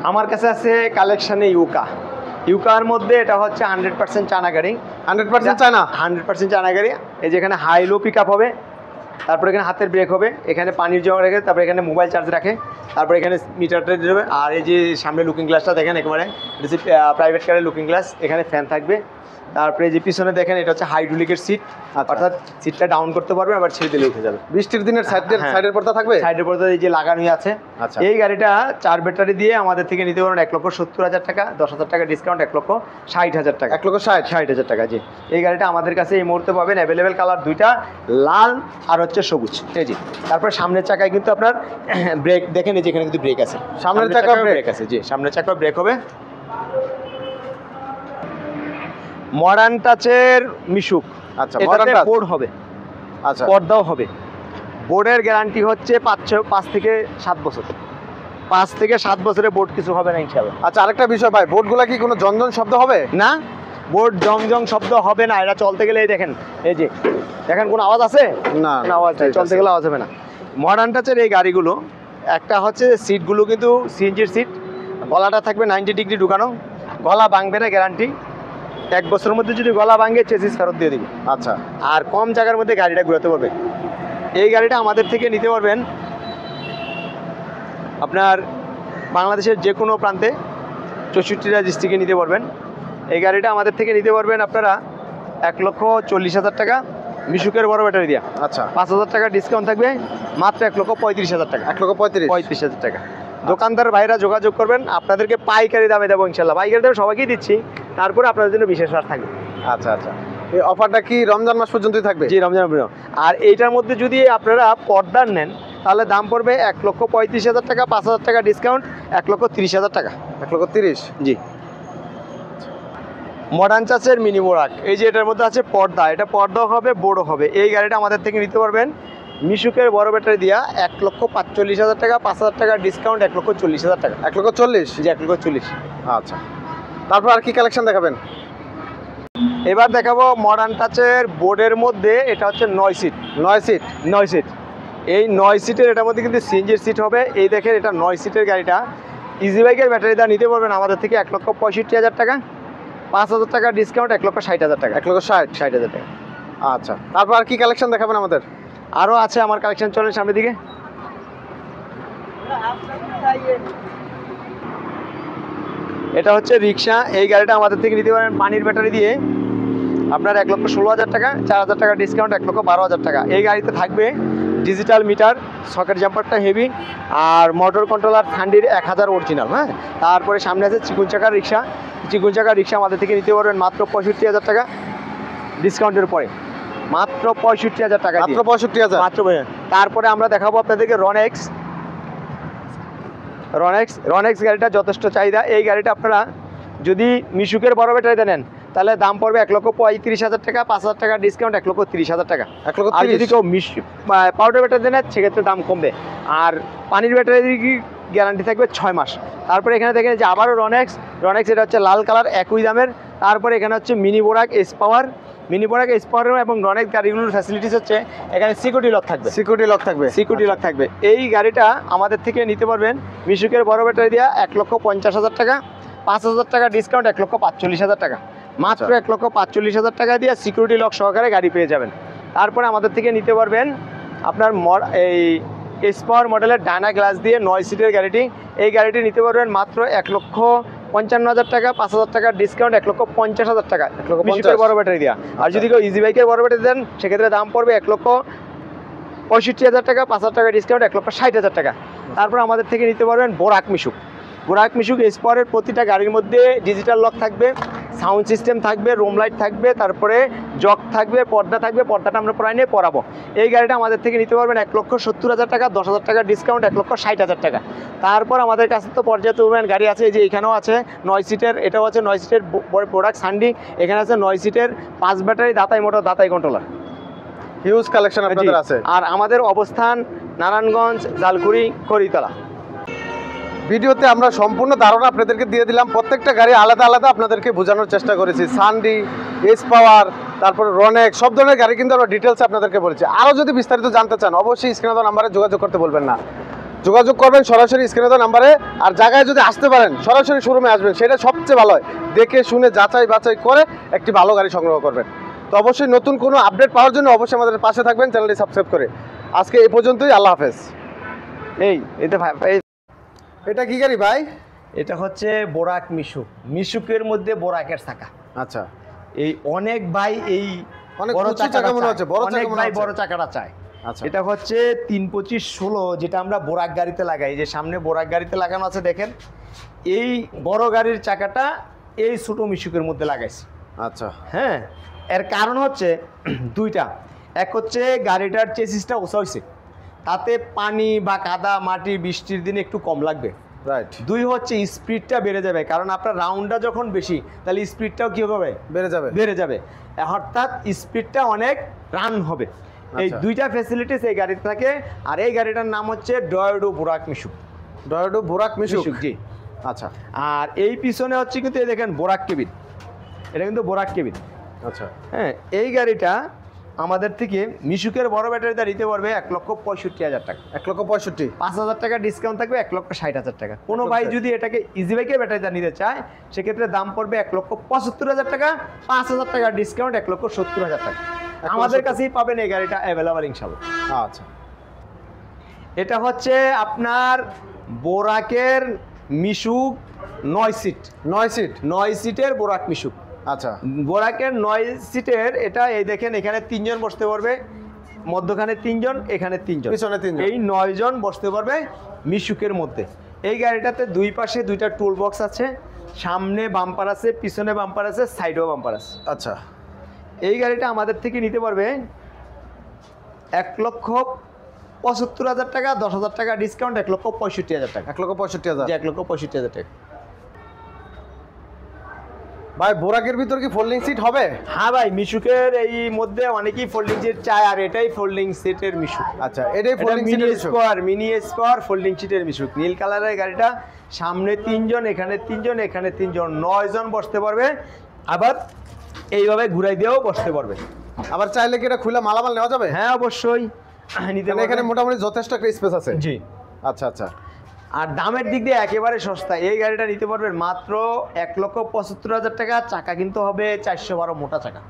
আমার কাছে আছে কালেকশনে ইউকার মধ্যে এটা হচ্ছে 100% চায়না গাড়ি। 100% চায়না? 100% চায়না গাড়ি। এই যে এখানে হাই লো পিক আপ হবে, তারপর এখানে হাতের ব্রেক হবে, এখানে পানির জমা রাখে, তারপর এখানে মোবাইল চার্জ রাখে, তারপর এখানে মিটারটা দিয়ে দেবে। আর এই যে সামনে লুকিং গ্লাসটা দেখেন একেবারে প্রাইভেট কারের লুকিং গ্লাস, এখানে ফ্যান থাকবে। তারপরে যে পিছনে দেখেন এটা হচ্ছে হাইড্রোলিকের সিট, অর্থাৎ সিটটা ডাউন করতে পারবে, আবার ছেড়ে দিলে উঠে যাবে। বৃষ্টির দিনের সাইডের পর্দা থাকবে? সাইডের পর্দা এই যে লাগানোই আছে। আচ্ছা, এই গাড়িটা 4 ব্যাটারি দিয়ে আমাদের থেকে নিতে পারেন 1,70,000 টাকা, 10,000 টাকা ডিসকাউন্ট, 1,60,000 টাকা। 1,60,000 টাকা। জি, এই গাড়িটা আমাদের কাছে এই মুহূর্তে পাবেন অ্যাভেলেবেল কালার দুইটা, লাল আর হচ্ছে সবুজ। এই জি, তারপর সামনের চাকায় কিন্তু আপনার ব্রেক দেখেন, এই যে এখানে কিন্তু ব্রেক আছে, সামনের চাকায় ব্রেক আছে। জি, সামনের চাকায় ব্রেক হবে। মডার্ন টাচের মিশুক। আচ্ছা, এটাতে বোর্ড হবে, আচ্ছা, পর্দাও হবে। বোর্ডের গ্যারান্টি হচ্ছে 5 থেকে 7 বছর। 5 থেকে 7 বছরে বোর্ড কিছু হবে না ইনশাআল্লাহ। আচ্ছা, আরেকটা বিষয় ভাই, বোর্ডগুলো কি কোনো জনজন শব্দ হবে না? বোর্ড জং শব্দ হবে না। এটা চলতে গেলে দেখেন, এই যে দেখেন কোনো আওয়াজ আছে? না, আওয়াজ নেই, চলতে গেলে আওয়াজ হবে না। মডার্ন টাচের এই গাড়িগুলো একটা হচ্ছে সিটগুলো কিন্তু সিএনজির সিট, গলাটা থাকবে 90 ডিগ্রি ঢুকানো, গলা ভাঙবে না, গ্যারান্টি 1 বছরের মধ্যে যদি গলা ভাঙে চেসিস ফেরত দিয়ে দিবে। আচ্ছা, আর কম জায়গার মধ্যে গাড়িটা ঘুরাতে পারবে। এই গাড়িটা আমাদের থেকে নিতে পারবেন আপনার বাংলাদেশের যে কোনো প্রান্তে, 64টা ডিস্ট্রিক্টে নিতে পারবেন। এই গাড়িটা আমাদের থেকে নিতে পারবেন আপনারা 1,40,000 টাকা মিশুকের বড় ব্যাটারি দিয়া। আচ্ছা, 5,000 টাকা ডিসকাউন্ট থাকবে, মাত্র 1,35,000 টাকা। 1,35,000 টাকা। দোকানদার ভাইরা যোগাযোগ করবেন, আপনাদেরকে পাইকারি দামে দেবো ইনশাল্লাহ। পাইকারি দামে সবাইকেই দিচ্ছি, তারপরে আপনাদের জন্য বিশেষ ছাড় থাকবে। আচ্ছা, আচ্ছা, এই অফারটা কি রমজান মাস পর্যন্তই থাকবে? জি, রমজান। আর এইটার মধ্যে যদি আপনারা পর্দার নেন তাহলে দাম পড়বে 1,35,000 টাকা, 5,000 টাকা ডিসকাউন্ট, 1,30,000 টাকা। 1,30,000? জি। মডার্ন চাচের মিনি বোরাক, এই যে এটার মধ্যে আছে পর্দা, এটা পর্দাও হবে, বোর্ডও হবে। এই গাড়িটা আমাদের থেকে নিতে পারবেন মিশুকের বড় ব্যাটারি দিয়া 1,45,000 টাকা, 5,000 টাকা ডিসকাউন্ট, 1,40,000 টাকা। 1,40,000? জি, 1,40,000। আচ্ছা, তারপর আর কি কালেকশন দেখাবেন? এবার দেখাবো মডার্ন টাচের বোর্ডের মধ্যে, এটা হচ্ছে 9 সিট। 9 সিট? এই 9 সিটের এটার মধ্যে কিন্তু সিএনজির সিট হবে। এই দেখেন, এটা 9 সিটের গাড়িটা ইজি বাইকের ব্যাটারি দা নিতে পারবেন আমাদের থেকে 1,65,000 টাকা, 5,000 টাকা ডিসকাউন্ট, 1,60,000 টাকা। 1,60,000 টাকা। আচ্ছা, তারপর আর কি কালেকশন দেখাবেন আমাদের? আরও আছে আমার কালেকশন, চলেন সামনের দিকে। এটা হচ্ছে রিক্সা। এই গাড়িটা আমাদের থেকে নিতে পারেন পানির ব্যাটারি দিয়ে আপনার 1,16,000 টাকা, 4,000 টাকা ডিসকাউন্ট, 1,12,000 টাকা। এই গাড়িতে থাকবে ডিজিটাল মিটার, সকেট জাম্পারটা হেভি, আর মোটর কন্ট্রোলার থান্ডির 1000 অরিজিনাল। হ্যাঁ, তারপরে সামনে আছে চিকুন চাকার রিক্সা। চিকুন চাকার রিক্সা আমাদের থেকে নিতে পারবেন মাত্র 65,000 টাকা ডিসকাউন্টের পরে, মাত্র 65,000 টাকা। মাত্র 65,000? মাত্র। তারপরে আমরা দেখাবো আপনাদেরকে রনেক্স গাড়িটা যথেষ্ট চাহিদা। এই গাড়িটা আপনারা যদি মিশুকের বড় ব্যাটারিতে নেন তাহলে দাম পড়বে 1,35,000 টাকা, 5,000 টাকা ডিসকাউন্ট, 1,30,000 টাকা। আর যদি কেউ পাউডার ব্যাটারিতে নেন সেক্ষেত্রে দাম কমবে। আর পানির ব্যাটারি গ্যারান্টি থাকবে 6 মাস। তারপরে এখানে দেখেন যে আবারও রনেক্স, এটা হচ্ছে লাল কালার, একই দামের। তারপরে এখানে হচ্ছে মিনি বোরাক এস পাওয়ার এবং রনেক্স গাড়িগুলোর ফ্যাসিলিটিস হচ্ছে এখানে সিকিউরিটি লক থাকবে। এই গাড়িটা আমাদের থেকে নিতে পারবেন মিশুকের বড় ব্যাটারি দিয়া 1,50,000 টাকা, 5,000 টাকা ডিসকাউন্ট, 1,45,000 টাকা। মাত্র 1,45,000 টাকা দিয়ে সিকিউরিটি লক সহকারে গাড়ি পেয়ে যাবেন। তারপরে আমাদের থেকে নিতে পারবেন আপনার এই এস পাওয়ার মডেলের ডায়না গ্লাস দিয়ে 9 সিটের গাড়িটি। এই গাড়িটি নিতে পারবেন মাত্র 1,55,000 টাকা, 5,000 টাকা ডিসকাউন্ট, 1,50,000 টাকা মিশুকের বড় ব্যাটারি দিয়া। আর যদি কেউ ইজি বাইকের বড় ব্যাটারি দেন সেক্ষেত্রে দাম পড়বে 1,65,000 টাকা, 5,000 টাকা ডিসকাউন্ট, 1,60,000 টাকা। তারপর আমাদের থেকে নিতে পারবেন বোরাক মিশুক এস পাওয়ারের প্রতিটা গাড়ির মধ্যে ডিজিটাল লক থাকবে, সাউন্ড সিস্টেম থাকবে, রুম লাইট থাকবে, তারপরে জক থাকবে, পর্দা থাকবে। পর্দাটা আমরা প্রায় নিয়ে পরাবো। এই গাড়িটা আমাদের থেকে নিতে পারবেন 1,70,000 টাকা, 10,000 টাকা ডিসকাউন্ট, 1,60,000 টাকা। তারপর আমাদের কাছে তো পর্যাপ্ত পরিমাণ গাড়ি আছে। এই যে এখানেও আছে 9 সিটের, এটাও আছে 9 সিটের প্রোডাক্ট সান্ডি। এখানে আছে 9 সিটের 5 ব্যাটারি, দাতাই মোটর, দাতাই কন্ট্রোলার। হিউজ কালেকশন আপনাদের আছে। আর আমাদের অবস্থান নারায়ণগঞ্জ, জালকুড়ি, করিতলা। ভিডিওতে আমরা সম্পূর্ণ ধারণা আপনাদেরকে দিয়ে দিলাম, প্রত্যেকটা গাড়ি আলাদা আলাদা আপনাদেরকে বোঝানোর চেষ্টা করেছি। সান্ডি, এস পাওয়ার, তারপরে রনেক্স, সব ধরনের গাড়ি কিন্তু আমরা ডিটেলস আপনাদেরকে বলেছি। আরও যদি বিস্তারিত জানতে চান অবশ্যই স্ক্রিনে দেওয়া নাম্বারে যোগাযোগ করতে বলবেন না। যোগাযোগ করবেন সরাসরি স্ক্রিনে দেওয়া নাম্বারে। আর জায়গায় যদি আসতে পারেন সরাসরি শোরুমে আসবেন, সেটা সবচেয়ে ভালো হয়। দেখে শুনে যাচাই বাছাই করে একটি ভালো গাড়ি সংগ্রহ করবেন। তো অবশ্যই নতুন কোনো আপডেট পাওয়ার জন্য অবশ্যই আমাদের পাশে থাকবেন, চ্যানেলটি সাবস্ক্রাইব করে। আজকে এই পর্যন্তই, আল্লাহ হাফেজ। এটা এটা কি গাড়ি ভাই? এটা হচ্ছে বোরাক মিশুক, মিশুকের মধ্যে বোরাকের চাকা। আচ্ছা, এই অনেক ভাই এই অনেক বড় উঁচু চাকা মনে হচ্ছে, বড় অনেক চাকা মনে ভাই হচ্ছে। বড় চাকাটা চায়। আচ্ছা, এটা হচ্ছে 325/16, যেটা আমরা বোরাক গাড়িতে লাগাই। যে সামনে বোরাক গাড়িতে লাগানো আছে দেখেন, এই বড় গাড়ির চাকাটা এই ছোট মিশুকের মধ্যে লাগাইছি। আচ্ছা, হ্যাঁ, এর কারণ হচ্ছে দুইটা। এক হচ্ছে গাড়িটার চেসিসটা উঁচা হয়েছে, তাতে পানি বা কাদা মাটি বৃষ্টির দিনে একটু কম লাগবে। রাইট। দুই হচ্ছে স্পিডটা বেড়ে যাবে, কারণ আপনার রাউন্ডটা যখন বেশি তাহলে স্পিডটাও কি হবে? বেড়ে যাবে। অর্থাৎ স্পিডটা অনেক রান হবে। এই আচ্ছা। দুইটা ফ্যাসিলিটিস এই গাড়িতে থাকে। আর এই গাড়িটার নাম হচ্ছে ডয়েডো বোরাক মিশুক। ডয়েডো বোরাক মিশুক, জি। আচ্ছা। আর এই পিছনে হচ্ছে কিন্তু এই দেখেন বোরাক কেবিন, এটা কিন্তু বোরাক কেবিন। আচ্ছা, হ্যাঁ, এই গাড়িটা আমাদের থেকে মিশুকের বড় ব্যাটারিটা নিতে পারবে 1,65,000 টাকা। 1,65,000, 5,000 টাকা ডিসকাউন্ট থাকবে, 1,60,000 টাকা। কোনো ভাই যদি এটাকে ইজি বাইকের ব্যাটারিটা নিতে চায়, সেক্ষেত্রে দাম পড়বে 1,75,000 টাকা, 5,000 টাকা ডিসকাউন্ট 1,70,000 টাকা। আমাদের কাছেই পাবেন এই গাড়িটা অ্যাভেলেবল ইনশাআল্লাহ। আচ্ছা। এটা হচ্ছে আপনার বোরাকের মিশুক 9 সিট, 9 সিটের বোরাক মিশুক। আচ্ছা, বোরাকের 9 সিটের এটা। এই দেখেন, এখানে 3 জন বসতে পারবে, মধ্যখানে 3 জন, এখানে 3 জন, পিছনে 3 জন, এই 9 জন বসতে পারবে মিশুকের মধ্যে। এই গাড়িটাতে দুই পাশে দুইটা টুল বক্স আছে, সামনে বাম্পার আছে, পিছনে বাম্পার আছে, সাইডেও বাম্পার আছে। আচ্ছা। এই গাড়িটা আমাদের থেকে নিতে পারবে 1,75,000 টাকা, 10,000 টাকা ডিসকাউন্ট 1,65,000 টাকা। 1,65,000, 1,65,000 টাকা। ভাই বোরাকের ভিতর কি ফোল্ডিং সিট হবে? হ্যাঁ ভাই, মিশুকের এই মধ্যে অনেকেই ফোল্ডিং সিট চায়, আর এটাই ফোল্ডিং সিটের মিশুক। আচ্ছা, এটাই ফোল্ডিং সিটের মিশুক, মিনি স্কোয়ার ফোল্ডিং সিটের মিশুক। নীল কালারের গাড়িটা, সামনে 3 জন, এখানে 3 জন, এখানে 3 জন, 9 জন বসতে পারবে। আবার এইভাবে ঘুরাই দিয়েও বসতে পারবে। আবার চাইলে কি এটা খুলে মালামাল নেওয়া যাবে? হ্যাঁ, অবশ্যই নিতে পারবে। এখানে মোটামুটি যথেষ্ট একটা স্পেস আছে। জি। আচ্ছা, আচ্ছা। আর দামের দিক দিয়ে একেবারে সস্তা। এই গাড়িটা নিতে পারবেন মাত্র 1,75,000 টাকা। চাকা কিন্তু হবে 412 মোটা চাকা।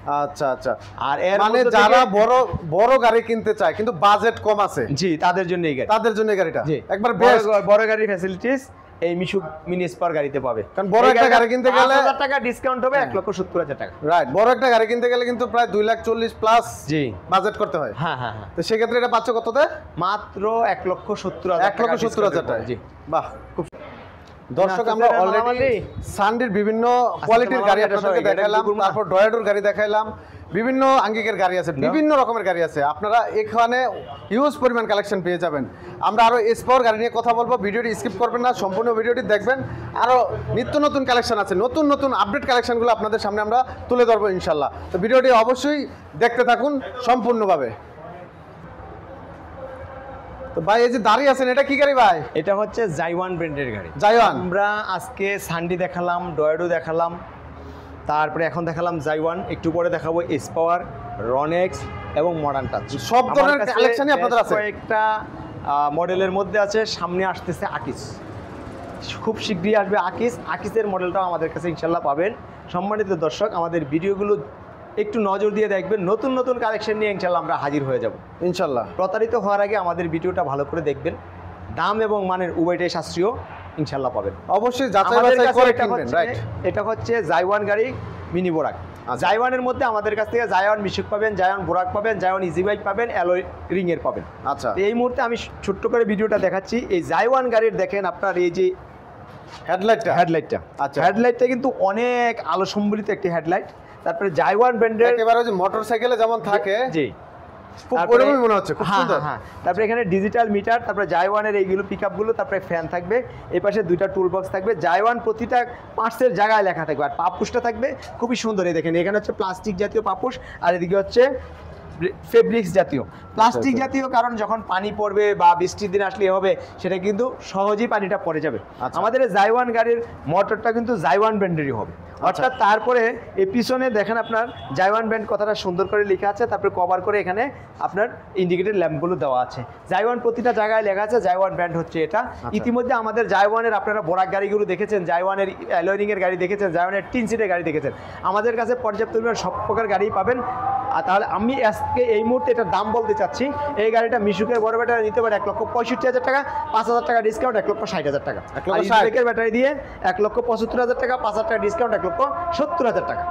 আচ্ছা, আচ্ছা। আর এর মানে মধ্যে যারা থেকে- বড় গাড়ি কিনতে চায় কিন্তু বাজেট কম আছে, জি, তাদের জন্য এই গাড়ি। তাদের জন্য এই গাড়িটা জি, একবার বড় বেস্ট। বড় গাড়ির ফ্যাসিলিটিস এই মিশুক মিনি স্পার গাড়িতে পাবে। কারণ বড় একটা গাড়ি কিনতে গেলে 5,000 টাকা ডিসকাউন্ট হবে, 1,70,000 টাকা। রাইট, বড় একটা গাড়ি কিনতে গেলে কিন্তু প্রায় 2,40,000 প্লাস জি, বাজেট করতে হয়। হ্যাঁ হ্যাঁ হ্যাঁ। তো সেক্ষেত্রে এটা পাচ্ছ কততে? মাত্র 1,70,000 টাকা। 1,70,000 টাকা। জি। বাহ, খুব দর্শক, আমরা অলরেডি সানডির বিভিন্ন কোয়ালিটির গাড়ি আপনাদেরকে দেখাইলাম, তারপর ডয়েডোর গাড়ি দেখাইলাম, বিভিন্ন আঙ্গিকের গাড়ি আছে, বিভিন্ন রকমের গাড়ি আছে। আপনারা এখানে হিউজ পরিমাণ কালেকশন পেয়ে যাবেন। আমরা আরো এসপাওয়ার গাড়ি নিয়ে কথা বলবো, ভিডিওটি স্কিপ করবেন না, সম্পূর্ণ ভিডিওটি দেখবেন। আরো নিত্য নতুন কালেকশন আছে, নতুন নতুন আপডেট কালেকশনগুলো আপনাদের সামনে আমরা তুলে ধরবো ইনশাল্লাহ। তো ভিডিওটি অবশ্যই দেখতে থাকুন সম্পূর্ণভাবে। তো ভাই, এই যে দাঁড়িয়ে আছেন, এটা কি গাড়ি ভাই? এটা হচ্ছে জাইওয়ান ব্র্যান্ডের গাড়ি। জাইওয়ান। আমরা আজকে সানডি দেখালাম, ডয়েডো দেখালাম, তারপরে এখন দেখালাম জাইওয়ান, একটু পরে দেখাবো এস পাওয়ার, রনেক্স এবং মডার্ন টাচ। সব ধরনের কালেকশনই আপনাদের আছে। কয়েকটা মডেলের মধ্যে আছে। সামনে আসতেছে আকিস, খুব শীঘ্রই আসবে আকিস। আকিসের মডেলটাও আমাদের কাছে ইনশাল্লাহ পাবেন। সম্মানিত দর্শক, আমাদের ভিডিওগুলো একটু নজর দিয়ে দেখবেন, নতুন নতুন কালেকশন নিয়ে ইনশাল্লাহ আমরা হাজির হয়ে যাব ইনশাল্লাহ। প্রতারিত হওয়ার আগে আমাদের ভিডিওটা ভালো করে দেখবেন। দাম এবং মানের উভয়টাই সাশ্রয় ইনশাল্লাহ পাবেন। অবশ্যই যাচাই আমাদের বাছাই কাছে করে এটা কিনবেন। হচ্ছে- রাইট, এটা হচ্ছে জাইওয়ান গাড়ি মিনি বোরাক। জাইওয়ানের মধ্যে আমাদের কাছ থেকে জাইওয়ান মিশুক পাবেন, জাইওয়ান বোরাক পাবেন, জাইওয়ান ইজি বাইক পাবেন, অ্যালয় রিং এর পাবেন। আচ্ছা। তো এই মুহূর্তে আমি ছোট্ট করে ভিডিওটা দেখাচ্ছি। এই জাইওয়ান গাড়ির দেখেন আপনার এই যে হেডলাইটটা, আচ্ছা। হেডলাইটটা কিন্তু অনেক আলো সম্বলিত একটি হেডলাইট। তারপরে জাইওয়ান ব্র্যান্ডের একেবারে ওই যে মোটরসাইকেলে যেমন থাকে, জি, খুব তারপরে- ওরকমই মনে হচ্ছে, খুব হ্যাঁ, সুন্দর। হ্যাঁ, তারপরে এখানে ডিজিটাল মিটার, তারপরে জাইওয়ানের এইগুলো পিকআপগুলো, তারপরে ফ্যান থাকবে, এই পাশে দুইটা টুল বক্স থাকবে। জাইওয়ান প্রতিটা পার্টসের জায়গায় লেখা থাকবে। আর পাপুসটা থাকবে খুবই সুন্দর। এই দেখেন, এখানে হচ্ছে প্লাস্টিক জাতীয় পাপুস, আর এদিকে হচ্ছে ফেব্রিক্স জাতীয়, প্লাস্টিক জাতীয়, কারণ যখন পানি পড়বে বা বৃষ্টির দিন আসলে হবে সেটা কিন্তু সহজেই পানিটা পড়ে যাবে। আমাদের জাইওয়ান গাড়ির মোটরটা কিন্তু জাইওয়ান ব্র্যান্ডেরই হবে, অর্থাৎ তারপরে এই পিছনে দেখেন আপনার জাইওয়ান ব্র্যান্ড কথাটা সুন্দর করে লেখা আছে, তারপরে কভার করে এখানে আপনার ইন্ডিকেটর ল্যাম্পগুলো দেওয়া আছে। জাইওয়ান প্রতিটা জায়গায় লেখা আছে, জাইওয়ান ব্র্যান্ড হচ্ছে এটা। ইতিমধ্যে আমাদের জাইওয়ানের আপনারা বোরাক গাড়িগুলো দেখেছেন, জাইওয়ানের অ্যালোয়িংয়ের গাড়ি দেখেছেন, জাইওয়ানের 3 সিটের গাড়ি দেখেছেন, আমাদের কাছে পর্যাপ্ত পরিমাণ সব প্রকার গাড়ি পাবেন। আর তাহলে আমি আজকে এই মুহূর্তে এটার দাম বলতে চাচ্ছি, এই গাড়িটা মিশুকের বড় ব্যাটারি নিতে পারে 1,65,000 টাকা, 5,000 টাকা ডিসকাউন্ট 1,60,000 টাকা। আর ইলেকট্রিকের ব্যাটারি দিয়ে 1,75,000 টাকা, 5,000 টাকা ডিসকাউন্ট 1,70,000 টাকা।